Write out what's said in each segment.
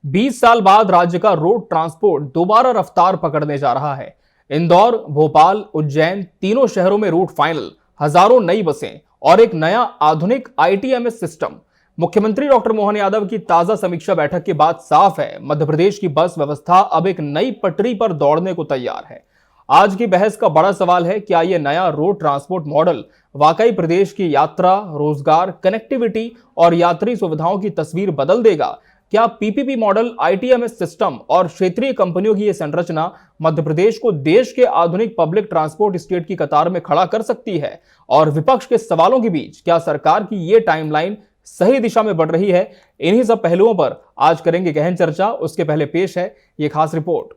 20 साल बाद राज्य का रोड ट्रांसपोर्ट दोबारा रफ्तार पकड़ने जा रहा है। इंदौर, भोपाल, उज्जैन तीनों शहरों में रूट फाइनल, हजारों नई बसें और एक नया आधुनिक आईटीएमएस सिस्टम। मुख्यमंत्री डॉक्टर मोहन यादव की ताजा समीक्षा बैठक के बाद साफ है, मध्य प्रदेश की बस व्यवस्था अब एक नई पटरी पर दौड़ने को तैयार है। आज की बहस का बड़ा सवाल है, क्या यह नया रोड ट्रांसपोर्ट मॉडल वाकई प्रदेश की यात्रा, रोजगार, कनेक्टिविटी और यात्री सुविधाओं की तस्वीर बदल देगा? क्या पीपीपी मॉडल, आईटीएमएस सिस्टम और क्षेत्रीय कंपनियों की यह संरचना मध्य प्रदेश को देश के आधुनिक पब्लिक ट्रांसपोर्ट स्टेट की कतार में खड़ा कर सकती है? और विपक्ष के सवालों के बीच क्या सरकार की यह टाइमलाइन सही दिशा में बढ़ रही है? इन्हीं सब पहलुओं पर आज करेंगे गहन चर्चा। उसके पहले पेश है यह खास रिपोर्ट।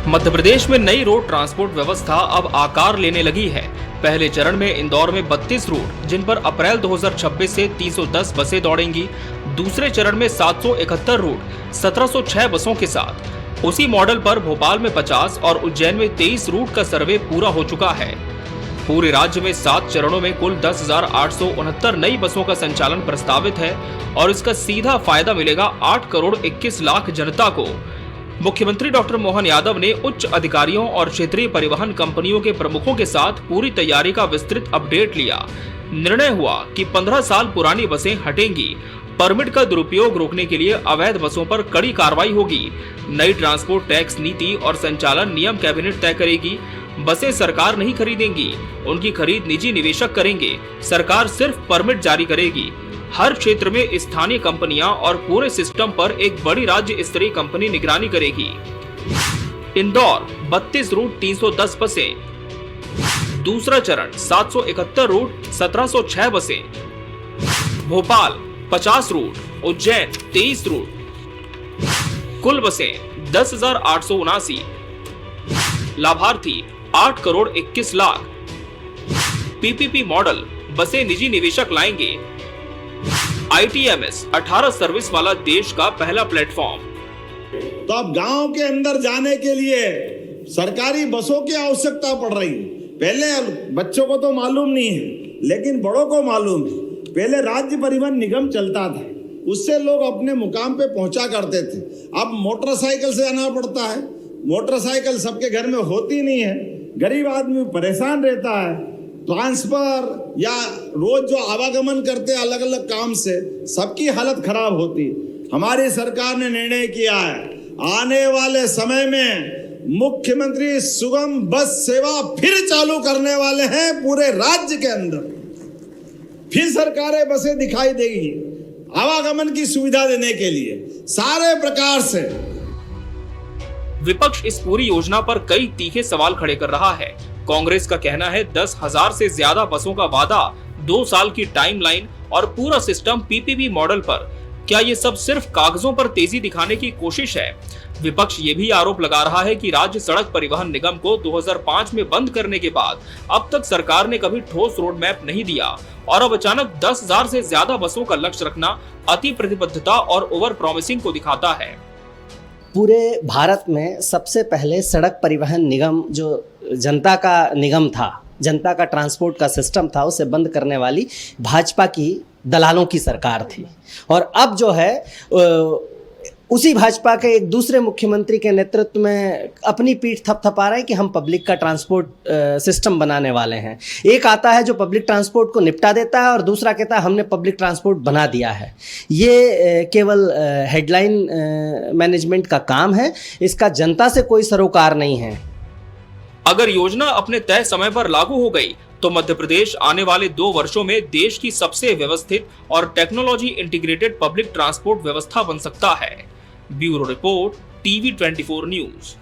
मध्य प्रदेश में नई रोड ट्रांसपोर्ट व्यवस्था अब आकार लेने लगी है। पहले चरण में इंदौर में 32 रूट, जिन पर अप्रैल 2026 से 310 बसें दौड़ेंगी। दूसरे चरण में 771 रूट, 1706 बसों के साथ। उसी मॉडल पर भोपाल में 50 और उज्जैन में 23 रूट का सर्वे पूरा हो चुका है। पूरे राज्य में 7 चरणों में कुल 10,869 नई बसों का संचालन प्रस्तावित है और इसका सीधा फायदा मिलेगा 8 करोड़ 21 लाख जनता को। मुख्यमंत्री डॉक्टर मोहन यादव ने उच्च अधिकारियों और क्षेत्रीय परिवहन कंपनियों के प्रमुखों के साथ पूरी तैयारी का विस्तृत अपडेट लिया। निर्णय हुआ कि 15 साल पुरानी बसें हटेंगी। परमिट का दुरुपयोग रोकने के लिए अवैध बसों पर कड़ी कार्रवाई होगी। नई ट्रांसपोर्ट टैक्स नीति और संचालन नियम कैबिनेट तय करेगी। बसें सरकार नहीं खरीदेंगी, उनकी खरीद निजी निवेशक करेंगे। सरकार सिर्फ परमिट जारी करेगी। हर क्षेत्र में स्थानीय कंपनियां और पूरे सिस्टम पर एक बड़ी राज्य स्तरीय कंपनी निगरानी करेगी। इंदौर 32 रूट 310 बसें। दूसरा चरण 771 रूट 1706 बसें। Bhopal 50 route, Ujjain 23 route. कुल बसें 10,879। लाभार्थी 8 करोड़ 21 लाख। पीपीपी मॉडल, बसें निजी निवेशक लाएंगे। आईटीएमएस 18 सर्विस वाला देश का पहला प्लेटफॉर्म। तो अब गांव के अंदर जाने के लिए सरकारी बसों की आवश्यकता पड़ रही है। पहले बच्चों को तो मालूम नहीं है, लेकिन बड़ों को मालूम है। पहले राज्य परिवहन निगम चलता था, उससे लोग अपने मुकाम पे पहुंचा करते थे। अब मोटरसाइकिल से आना पड़ता है। मोटरसाइकिल सबके घर में होती नहीं है, गरीब आदमी परेशान रहता है। ट्रांसफर या रोज जो आवागमन करते हैं अलग अलग काम से, सबकी हालत खराब होती। हमारी सरकार ने निर्णय किया है, आने वाले समय में मुख्यमंत्री सुगम बस सेवा फिर चालू करने वाले हैं पूरे राज्य के अंदर। फिर सरकारें बसें दिखाई देगी आवागमन की सुविधा देने के लिए सारे प्रकार से। विपक्ष इस पूरी योजना पर कई तीखे सवाल खड़े कर रहा है। कांग्रेस का कहना है 10,000 से ज्यादा बसों का वादा, 2 साल की टाइमलाइन और पूरा सिस्टम पीपीपी मॉडल पर। क्या ये सब सिर्फ कागजों पर तेजी दिखाने की कोशिश है? विपक्ष ये भी आरोप लगा रहा है कि राज्य सड़क परिवहन निगम को 2005 में बंद करने के बाद अब तक सरकार ने कभी ठोस रोड मैप नहीं दिया और अब अचानक 10,000 से ज्यादा बसों का लक्ष्य रखना अति प्रतिबद्धता और ओवर प्रॉमिसिंग को दिखाता है। पूरे भारत में सबसे पहले सड़क परिवहन निगम, जो जनता का निगम था, जनता का ट्रांसपोर्ट का सिस्टम था, उसे बंद करने वाली भाजपा की दलालों की सरकार थी। और अब जो है उसी भाजपा के एक दूसरे मुख्यमंत्री के नेतृत्व में अपनी पीठ थपथपा रहे हैं कि हम पब्लिक का ट्रांसपोर्ट सिस्टम बनाने वाले हैं। एक आता है जो पब्लिक ट्रांसपोर्ट को निपटा देता है और दूसरा कहता है हमने पब्लिक ट्रांसपोर्ट बना दिया है। ये केवल हेडलाइन मैनेजमेंट का काम है, इसका जनता से कोई सरोकार नहीं है। अगर योजना अपने तय समय पर लागू हो गई तो मध्य प्रदेश आने वाले 2 वर्षों में देश की सबसे व्यवस्थित और टेक्नोलॉजी इंटीग्रेटेड पब्लिक ट्रांसपोर्ट व्यवस्था बन सकता है। Bureau report, TV 24 news.